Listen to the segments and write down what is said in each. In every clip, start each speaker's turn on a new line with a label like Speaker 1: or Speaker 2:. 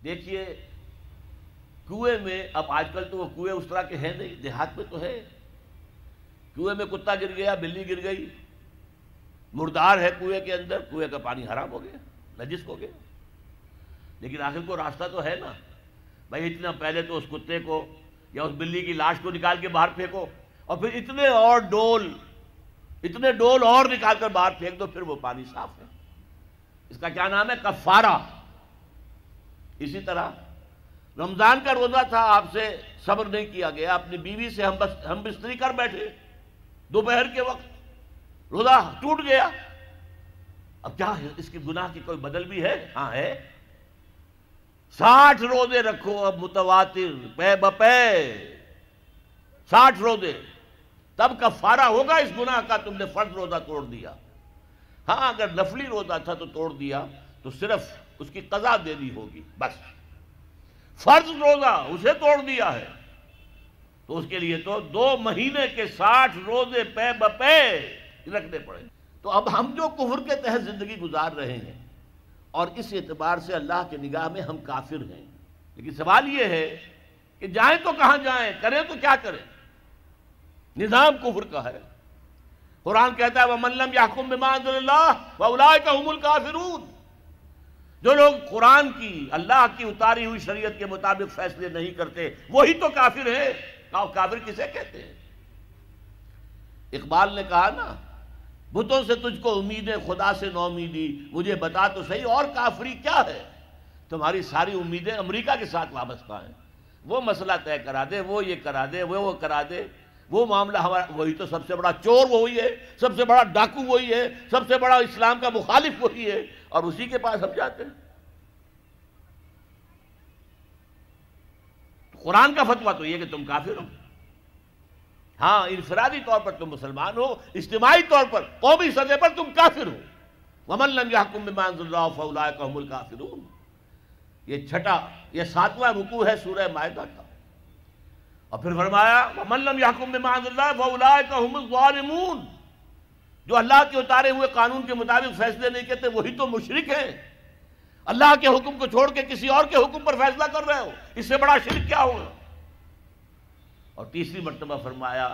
Speaker 1: دیکھیے کنویں میں، اب آج کل تو وہ کنویں اس طرح کے ہیں نہیں، دیہات میں تو ہے، کنویں میں کتا گر گیا، بلی گر گئی، مردار ہے کنویں کے اندر، کنویں کا پانی حرام ہو گیا، نجس ہو گیا، لیکن آخر کو راستہ تو ہے نا بھائی، اتنا پہلے تو اس کتے کو یا اس بلی کی لاش کو نکال کے باہر پھینکو، اور پھر اتنے ڈول اور نکال کر باہر پھینک دو، پھر وہ پانی صاف ہے۔ اس کا کیا نام ہے؟ کفارہ۔ اسی طرح رمضان کا روزہ تھا، آپ سے صبر نہیں کیا گیا، اپنی بیوی سے ہم بستری کر بیٹھے دوپہر کے وقت، روزہ ٹوٹ گیا، اب کیا ہے؟ اس کی گناہ کی کوئی بدل بھی ہے؟ ہاں ہے، 60 روزے رکھو اب متواتر پے بپے، 60 روزے، تب کفارہ ہوگا اس گناہ کا، تم نے فرض روزہ توڑ دیا۔ ہاں اگر نفلی روزہ تھا تو توڑ دیا تو صرف اس کی قضا دینی ہوگی بس، فرض روزہ اسے توڑ دیا ہے تو اس کے لیے تو 2 مہینے کے 60 روزے پے بپے رکھنے پڑے۔ تو اب ہم جو کفر کے تحت زندگی گزار رہے ہیں اور اس اعتبار سے اللہ کی نگاہ میں ہم کافر ہیں، لیکن سوال یہ ہے کہ جائیں تو کہاں جائیں، کریں تو کیا کریں؟ نظام کفر کا ہے۔ قرآن کہتا ہے وَمَن لَّمْ يَحْكُم بِمَا أَنزَلَ اللَّهُ فَأُولَٰئِكَ هُمُ الْكَافِرُونَ، جو لوگ قرآن کی، اللہ کی اتاری ہوئی شریعت کے مطابق فیصلے نہیں کرتے وہی تو کافر ہیں۔ کافر کسے کہتے ہیں؟ اقبال نے کہا نا، بتوں سے تجھ کو امید ہے، خدا سے نومیدی، مجھے بتا تو صحیح اور کافری کیا ہے؟ تمہاری ساری امیدیں امریکہ کے ساتھ وابستہ ہیں، وہ مسئلہ طے کرا دے، وہ یہ کرا دے، وہ کرا دے، وہ معاملہ ہمارا، وہی تو سب سے بڑا چور وہی ہے، سب سے بڑا ڈاکو وہی ہے، سب سے بڑا اسلام کا مخالف وہی ہے، اور اسی کے پاس ہم جاتے ہیں۔ قرآن کا فتویٰ تو یہ کہ تم کافر ہو، ہاں انفرادی طور پر تم مسلمان ہو، اجتماعی طور پر قومی سطح پر تم کافر ہو۔ وَمَن لَّمْ يَحْكُم بِمَا أَنزَلَ اللَّهُ فَأُولَٰئِكَ هُمُ الْكَافِرُونَ، یہ چھٹا رکوع ہے سورہ مائدہ کا، اور پھر فرمایا وَمَن لَّمْ يَحْكُم بِمَا أَنزَلَ اللَّهُ فَأُولَٰئِكَ هُمُ الظَّالِمُونَ، جو اللہ کے اتارے ہوئے قانون کے مطابق فیصلے نہیں کرتے وہی تو مشرک ہیں، اللہ کے حکم کو چھوڑ کے کسی اور کے حکم پر فیصلہ کر رہے ہو، اس سے بڑا شرک کیا ہوگا؟ اور تیسری مرتبہ فرمایا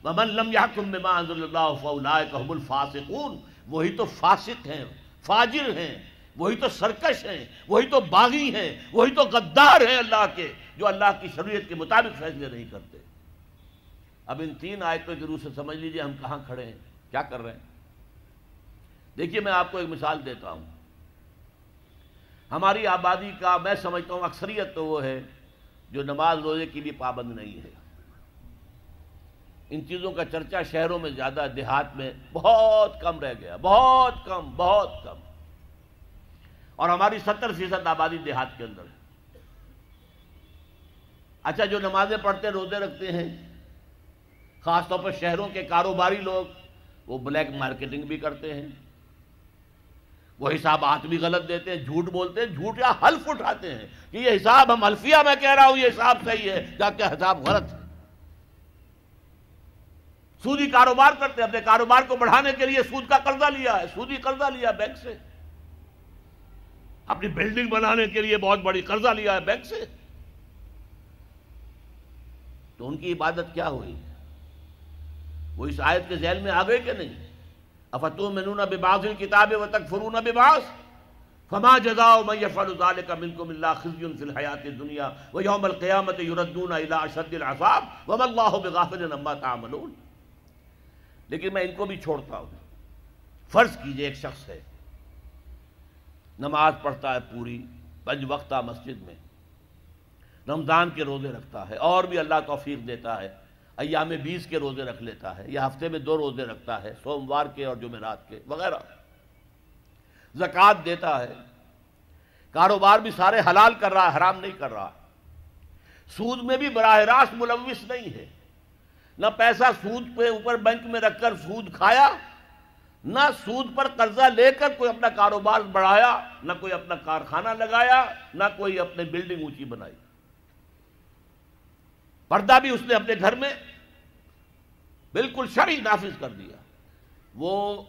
Speaker 1: وَمَن لَّمْ يَحْكُم بِمَا أَنزَلَ اللَّهُ فَأُولَٰئِكَ هُمُ الْفَاسِقُونَ، وہی تو فاسق ہیں، فاجر ہیں، وہی تو سرکش ہیں، وہی تو باغی ہیں، وہی تو غدار ہیں اللہ کے، جو اللہ کی شریعت کے مطابق فیصلے نہیں کرتے۔ اب ان 3 آیتوں کے روح سے سمجھ لیجئے ہم کہاں کھڑے ہیں، کیا کر رہے ہیں۔ دیکھیے میں آپ کو ایک مثال دیتا ہوں، ہماری آبادی کا میں سمجھتا ہوں اکثریت تو وہ ہے جو نماز روزے کی بھی پابند نہیں ہے۔ ان چیزوں کا چرچا شہروں میں زیادہ، دیہات میں بہت کم رہ گیا، بہت کم، بہت کم، اور ہماری 70% آبادی دیہات کے اندر ہے۔ اچھا جو نمازیں پڑھتے روزے رکھتے ہیں، خاص طور پر شہروں کے کاروباری لوگ، وہ بلیک مارکیٹنگ بھی کرتے ہیں، وہ حسابات بھی غلط دیتے ہیں، جھوٹ بولتے ہیں، جھوٹ یا حلف اٹھاتے ہیں کہ یہ حساب ہم حلفیہ میں کہہ رہا ہوں یہ حساب صحیح ہے، جبکہ حساب غلط ہے۔ سودی کاروبار کرتے ہیں، اپنے کاروبار کو بڑھانے کے لیے سود کا قرضہ لیا ہے، سودی قرضہ لیا بینک سے، اپنی بلڈنگ بنانے کے لیے بہت بڑی قرضہ لیا ہے بینک سے، تو ان کی عبادت کیا ہوئی؟ وہ اس آیت کے ذیل میں آ گئے کہ نہیں؟ افتؤمنون ببعض الکتاب وتکفرون ببعض فما جزاء من يفعل ذلك منكم الا خزي في الحياة الدنيا ويوم القيامة يردون الى اشد العذاب وما الله بغافل عما تعملون۔ لیکن میں ان کو بھی چھوڑتا ہوں۔ فرض کیجئے ایک شخص ہے، نماز پڑھتا ہے پوری 5 وقتہ مسجد میں، رمضان کے روزے رکھتا ہے، اور بھی اللہ توفیق دیتا ہے، ایام 20 کے روزے رکھ لیتا ہے، یا ہفتے میں 2 روزے رکھتا ہے، سوموار کے اور جمعرات کے وغیرہ، زکوٰۃ دیتا ہے، کاروبار بھی سارے حلال کر رہا ہے، حرام نہیں کر رہا، سود میں بھی براہ راست ملوث نہیں ہے، نہ پیسہ سود پہ اوپر بینک میں رکھ کر سود کھایا، نہ سود پر قرضہ لے کر کوئی اپنا کاروبار بڑھایا، نہ کوئی اپنا کارخانہ لگایا، نہ کوئی اپنے بلڈنگ اونچی بنائی، پردہ بھی اس نے اپنے گھر میں بالکل شرعی نافذ کر دیا، وہ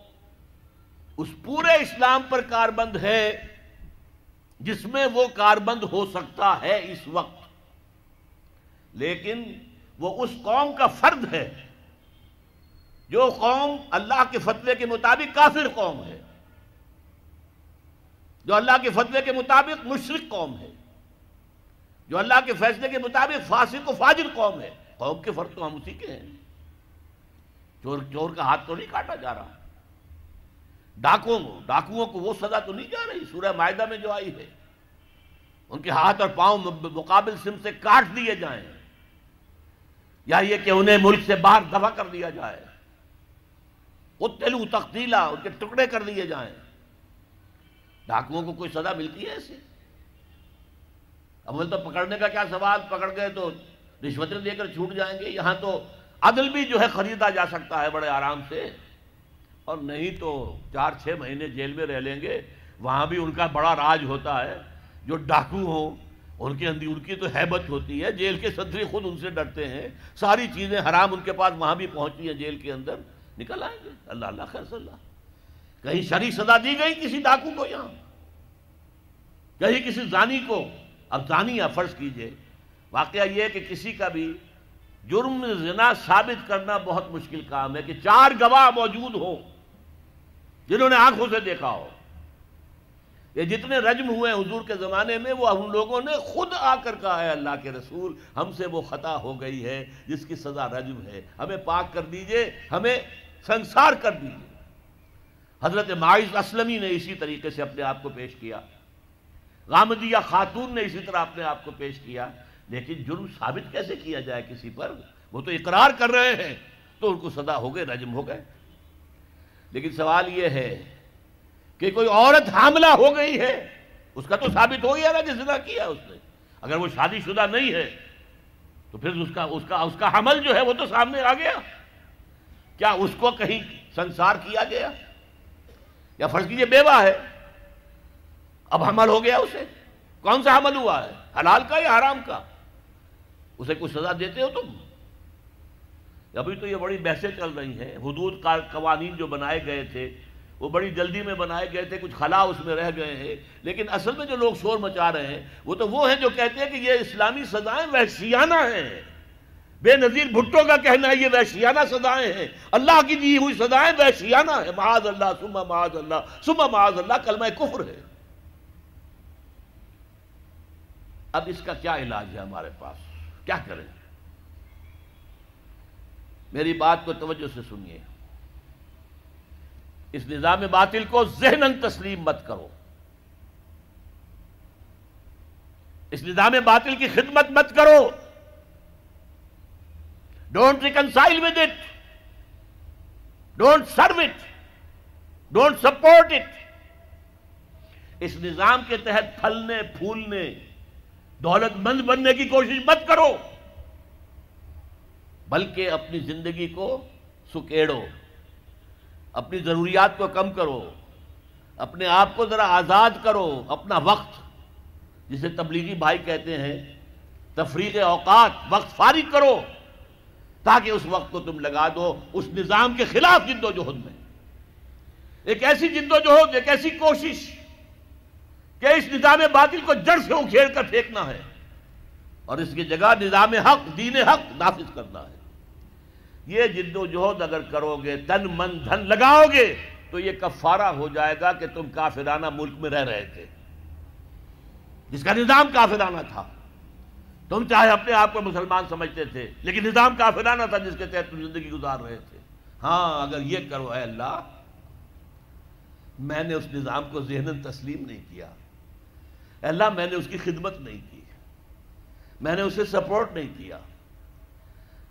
Speaker 1: اس پورے اسلام پر کاربند ہے جس میں وہ کاربند ہو سکتا ہے اس وقت، لیکن وہ اس قوم کا فرد ہے جو قوم اللہ کے فتوے کے مطابق کافر قوم ہے، جو اللہ کے فتوے کے مطابق مشرک قوم ہے، جو اللہ کے فیصلے کے مطابق فاسق و فاجر قوم ہے۔ قوم کے فرد تو ہم اسی کے ہیں۔ چور کا ہاتھ تو نہیں کاٹا جا رہا، ڈاکوؤں کو وہ سزا تو نہیں جا رہی سورہ مائدہ میں جو آئی ہے، ان کے ہاتھ اور پاؤں مقابل سمت سے کاٹ دیے جائیں، یا یہ کہ انہیں ملک سے باہر دفع کر دیا جائے، قتلوا تقتیلا، ان کے ٹکڑے کر دیے جائیں۔ ڈاکوؤں کو کوئی سزا ملتی ہے ایسے؟ اول تو پکڑنے کا کیا سوال، پکڑ گئے تو رشوتیں دے کر چھوٹ جائیں گے۔ یہاں تو عدل بھی جو ہے خریدا جا سکتا ہے بڑے آرام سے، اور نہیں تو 4-6 مہینے جیل میں رہ لیں گے۔ وہاں بھی ان کا بڑا راج ہوتا ہے، جو ڈاکو ہوں ان کی تو ہیبت ہوتی ہے، جیل کے صدری خود ان سے ڈرتے ہیں، ساری چیزیں حرام ان کے پاس وہاں بھی پہنچتی ہیں، جیل کے اندر نکل آئیں گے۔ اللہ اللہ خیر صلی اللہ۔ کہیں شرعی سزا دی گئی کسی ڈاکو کو؟ یہاں کہیں کسی زانی کو؟ اب زانی فرض کیجئے، واقعہ یہ ہے کہ کسی کا بھی جرم زنا ثابت کرنا بہت مشکل کام ہے کہ 4 گواہ موجود ہوں جنہوں نے آنکھوں سے دیکھا ہو۔ یہ جتنے رجم ہوئے حضور کے زمانے میں، وہ ان لوگوں نے خود آ کر کہا ہے اللہ کے رسول ہم سے وہ خطا ہو گئی ہے جس کی سزا رجم ہے، ہمیں پاک کر دیجئے، ہمیں سنسار کر دیجئے۔ حضرت معاذ اسلمی نے اسی طریقے سے اپنے آپ کو پیش کیا، غامدیہ خاتون نے اسی طرح اپنے آپ کو پیش کیا، لیکن جرم ثابت کیسے کیا جائے کسی پر؟ وہ تو اقرار کر رہے ہیں، تو ان کو سزا ہو گئے، رجم ہو گئے۔ لیکن سوال یہ ہے کہ کوئی عورت حاملہ ہو گئی ہے، اس کا تو ثابت ہو گیا نا کہ زنا کیا اس نے۔ اگر وہ شادی شدہ نہیں ہے تو پھر اس کا حمل جو ہے وہ تو سامنے آ گیا، کیا اس کو کہیں سنسار کیا گیا؟ یا فرض کیجئے بیوہ ہے، اب حمل ہو گیا اسے، کون سا حمل ہوا ہے، حلال کا یا حرام کا؟ اسے کوئی سزا دیتے ہو تم؟ ابھی تو یہ بڑی بحثیں چل رہی ہیں، حدود قوانین جو بنائے گئے تھے وہ بڑی جلدی میں بنائے گئے تھے، کچھ خلا اس میں رہ گئے ہیں، لیکن اصل میں جو لوگ شور مچا رہے ہیں وہ ہیں جو کہتے ہیں کہ یہ اسلامی سزائیں وحشیانہ ہیں۔ بے نظیر بھٹو کا کہنا ہے یہ وحشیانہ سزائیں ہیں، اللہ کی دی ہوئی سزائیں وحشیانہ ہیں، معاذ اللہ ثم معاذ اللہ ثم معاذ اللہ، کلمہ کفر ہے۔ اب اس کا کیا علاج ہے ہمارے پاس، کیا کریں؟ میری بات کو توجہ سے سنیے، اس نظام باطل کو ذہناً تسلیم مت کرو، اس نظام باطل کی خدمت مت کرو، don't reconcile with it, don't serve it, don't support it. اس نظام کے تحت پھلنے پھولنے دولت مند بننے کی کوشش مت کرو، بلکہ اپنی زندگی کو سکیڑو، اپنی ضروریات کو کم کرو، اپنے آپ کو ذرا آزاد کرو، اپنا وقت جسے تبلیغی بھائی کہتے ہیں تفریغ اوقات، وقت فارغ کرو، تاکہ اس وقت کو تم لگا دو اس نظام کے خلاف جد و جہد میں۔ ایک ایسی جد و جہد، ایک ایسی کوشش کہ اس نظام باطل کو جڑ سے اکھیڑ کر پھینکنا ہے اور اس کی جگہ نظام حق، دین حق نافذ کرنا ہے۔ یہ جد و جہد اگر کرو گے، تن من دھن لگاؤ گے، تو یہ کفارہ ہو جائے گا کہ تم کافرانہ ملک میں رہ رہے تھے، جس کا نظام کافرانہ تھا۔ تم چاہے اپنے آپ کو مسلمان سمجھتے تھے، لیکن نظام کافرانہ تھا جس کے تحت تم زندگی گزار رہے تھے۔ ہاں اگر یہ کرو، اے اللہ میں نے اس نظام کو ذہناً تسلیم نہیں کیا، اے اللہ میں نے اس کی خدمت نہیں کی، میں نے اسے سپورٹ نہیں کیا،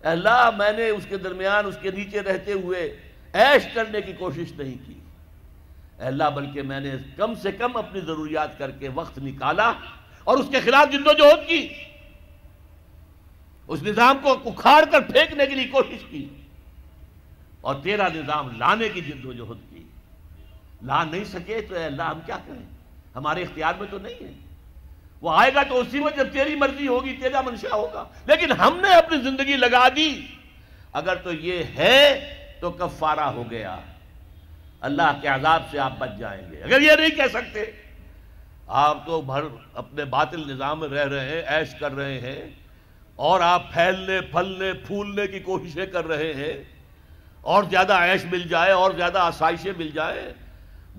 Speaker 1: اے اللہ میں نے اس کے درمیان اس کے نیچے رہتے ہوئے عیش کرنے کی کوشش نہیں کی، اے اللہ بلکہ میں نے کم سے کم اپنی ضروریات کر کے وقت نکالا اور اس کے خلاف جد و جہد کی، اس نظام کو اکھاڑ کر پھینکنے کے لیے کوشش کی، اور تیرا نظام لانے کی جد و جہد کی۔ لا نہیں سکے تو اے اللہ ہم کیا کریں، ہمارے اختیار میں تو نہیں ہے، وہ آئے گا تو اسی وقت جب تیری مرضی ہوگی، تیرا منشا ہوگا، لیکن ہم نے اپنی زندگی لگا دی۔ اگر تو یہ ہے تو کفارہ ہو گیا، اللہ کے عذاب سے آپ بچ جائیں گے۔ اگر یہ نہیں کہہ سکتے، آپ تو بھر اپنے باطل نظام میں رہ رہے ہیں، عیش کر رہے ہیں، اور آپ پھیلنے پھلنے پھولنے کی کوششیں کر رہے ہیں، اور زیادہ عیش مل جائے اور زیادہ آسائشیں مل جائیں،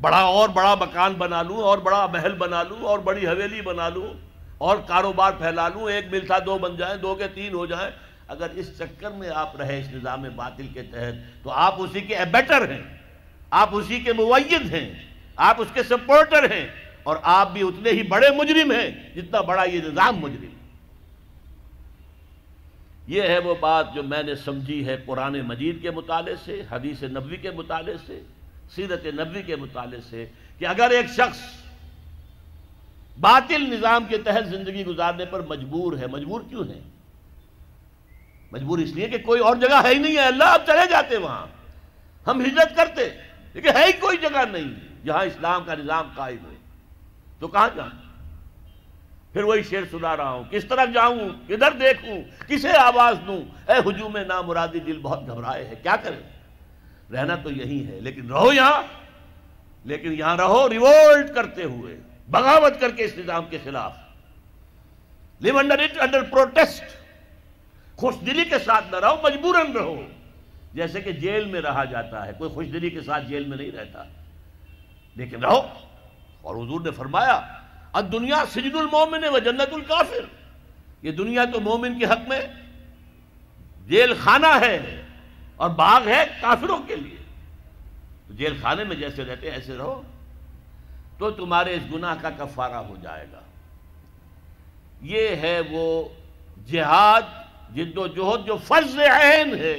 Speaker 1: بڑا مکان بنا لوں اور بڑا محل بنا لوں اور بڑی حویلی بنا لوں اور کاروبار پھیلا لوں، ایک مل تھا 2 بن جائیں، 2 کے 3 ہو جائیں۔ اگر اس چکر میں آپ رہے اس نظام باطل کے تحت تو آپ اسی کے ایبیٹر ہیں، آپ اسی کے مؤید ہیں، آپ اس کے سپورٹر ہیں، اور آپ بھی اتنے ہی بڑے مجرم ہیں جتنا بڑا یہ نظام مجرم۔ یہ ہے وہ بات جو میں نے سمجھی ہے قرآن مجید کے مطالعے سے، حدیث نبوی کے مطالعے سے، سیرت نبوی کے مطالعے سے، کہ اگر ایک شخص باطل نظام کے تحت زندگی گزارنے پر مجبور ہے، مجبور کیوں ہے؟ مجبور اس لیے کہ کوئی اور جگہ ہے ہی نہیں ہے، اللہ اب چلے جاتے وہاں، ہم ہجرت کرتے، لیکن ہے ہی کوئی جگہ نہیں جہاں اسلام کا نظام قائم ہے، تو کہاں جاؤں؟ پھر وہی شعر سنا رہا ہوں، کس طرف جاؤں، کدھر دیکھوں، کسے آواز دوں، اے ہجوم نامرادی دل بہت گھبرائے ہے، کیا کریں؟ رہنا تو یہی ہے، لیکن رہو یہاں، لیکن یہاں رہو ریوولٹ کرتے ہوئے، بغاوت کر کے اس نظام کے خلاف، لیو انڈر اٹ انڈر پروٹیسٹ، خوش دلی کے ساتھ نہ رہو، مجبوراً رہو، جیسے کہ جیل میں رہا جاتا ہے، کوئی خوش دلی کے ساتھ جیل میں نہیں رہتا، لیکن رہو۔ اور حضور نے فرمایا الدنیا سجن المومن و جنت الکافر، یہ دنیا تو مومن کے حق میں جیل خانہ ہے اور باغ ہے کافروں کے لیے، تو جیل خانے میں جیسے رہتے ایسے رہو تو تمہارے اس گناہ کا کفارہ ہو جائے گا۔ یہ ہے وہ جہاد، جد و جہد جو فرض عین ہے۔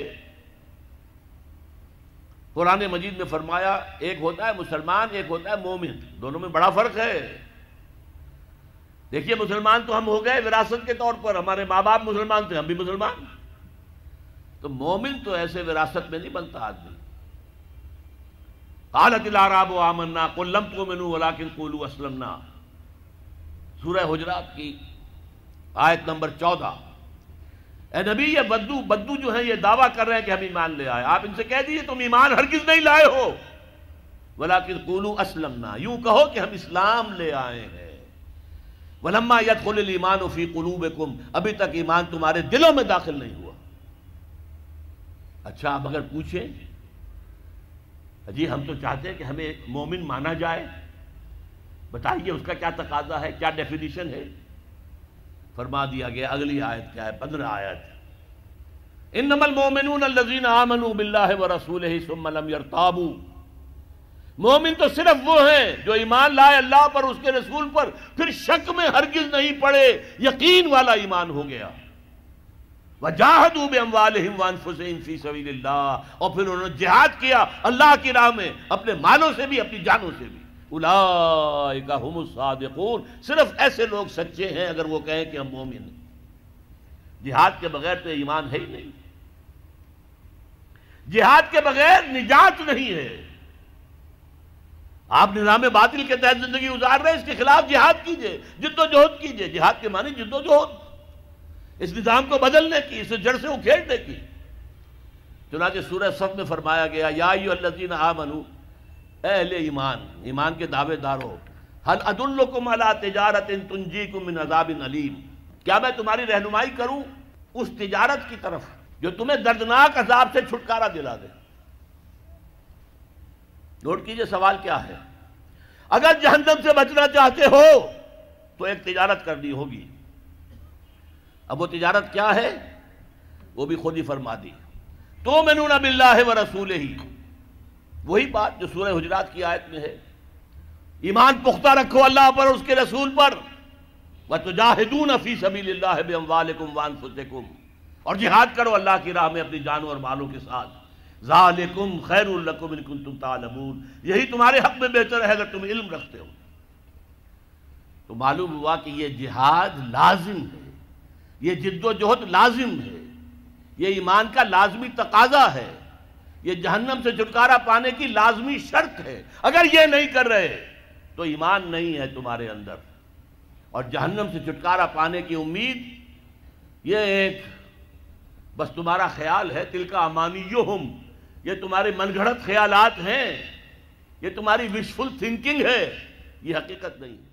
Speaker 1: قرآن مجید میں فرمایا ایک ہوتا ہے مسلمان، ایک ہوتا ہے مومن، دونوں میں بڑا فرق ہے۔ دیکھیے مسلمان تو ہم ہو گئے وراثت کے طور پر، ہمارے ماں باپ مسلمان تھے، ہم بھی مسلمان، تو مومن تو ایسے وراثت میں نہیں بنتا آدمی۔ قالت الاعراب آمنا قل لم تؤمنوا ولکن قولوا اسلمنا، سورہ حجرات کی آیت نمبر 14۔ اے نبی یہ بدو جو ہیں یہ دعویٰ کر رہے ہیں کہ ہم ایمان لے آئے، آپ ان سے کہہ دیجئے تم ایمان ہرگز نہیں لائے ہو، ولیکن قولوا اسلمنا، یوں کہو کہ ہم اسلام لے آئے ہیں۔ ولما يدخل الایمان فی قلوبکم، ابھی تک ایمان تمہارے دلوں میں داخل نہیں ہوا۔ اچھا آپ اگر پوچھیں جی ہم تو چاہتے ہیں کہ ہمیں مومن مانا جائے، بتائیے اس کا کیا تقاضا ہے، کیا ڈیفینیشن ہے؟ فرما دیا گیا، اگلی آیت کیا ہے، 15 آیت، انما المؤمنون الذین آمنوا باللہ ورسولہ ثم لم یرتابوا، مومن تو صرف وہ ہیں جو ایمان لائے اللہ پر، اس کے رسول پر، پھر شک میں ہرگز نہیں پڑے، یقین والا ایمان ہو گیا۔ وجاہدوا باموالہم وانفسہم فی سبیل اللہ، اور پھر انہوں نے جہاد کیا اللہ کی راہ میں اپنے مالوں سے بھی اپنی جانوں سے بھی۔ اولئک ھم الصادقون، صرف ایسے لوگ سچے ہیں اگر وہ کہیں کہ ہم مومن ہیں۔ جہاد کے بغیر تو ایمان ہے ہی نہیں، جہاد کے بغیر نجات نہیں ہے۔ آپ نظام باطل کے تحت زندگی گزار رہے ہیں، اس کے خلاف جہاد کیجئے، جد و جہد کیجئے۔ جہاد کے معنی جد و جہد، اس نظام کو بدلنے کی، اسے جڑ سے اکھیڑنے کی۔ چنانچہ سورہ صف میں فرمایا گیا یا ایھا الذین آمنوا، اے اہل ایمان، ایمان کے دعوے دارو، هل ادلکم علی تجارۃ تنجیکم من عذاب علیم، کیا میں تمہاری رہنمائی کروں اس تجارت کی طرف جو تمہیں دردناک عذاب سے چھٹکارا دلا دے؟ نوٹ کیجئے سوال کیا ہے، اگر جہنم سے بچنا چاہتے ہو تو ایک تجارت کرنی ہوگی۔ اب وہ تجارت کیا ہے وہ بھی خود ہی فرما دی، تؤمنون باللہ ورسولہ، وہی بات جو سورہ حجرات کی آیت میں ہے، ایمان پختہ رکھو اللہ پر، اس کے رسول پر، وتجاہدون فی سبیل اللہ باموالکم وانفسکم، اور جہاد کرو اللہ کی راہ میں اپنی جانوں اور مالوں کے ساتھ۔ ذالکم خیر لکم ان کنتم تعلمون، یہی تمہارے حق میں بہتر ہے اگر تم علم رکھتے ہو۔ تو معلوم ہوا کہ یہ جہاد لازم ہے، یہ جد و جہد لازم ہے، یہ ایمان کا لازمی تقاضا ہے، یہ جہنم سے چھٹکارا پانے کی لازمی شرط ہے۔ اگر یہ نہیں کر رہے تو ایمان نہیں ہے تمہارے اندر، اور جہنم سے چھٹکارا پانے کی امید یہ ایک بس تمہارا خیال ہے، تلک امانیہم، یہ تمہارے من گھڑت خیالات ہیں، یہ تمہاری وشفل تھنکنگ ہے، یہ حقیقت نہیں ہے۔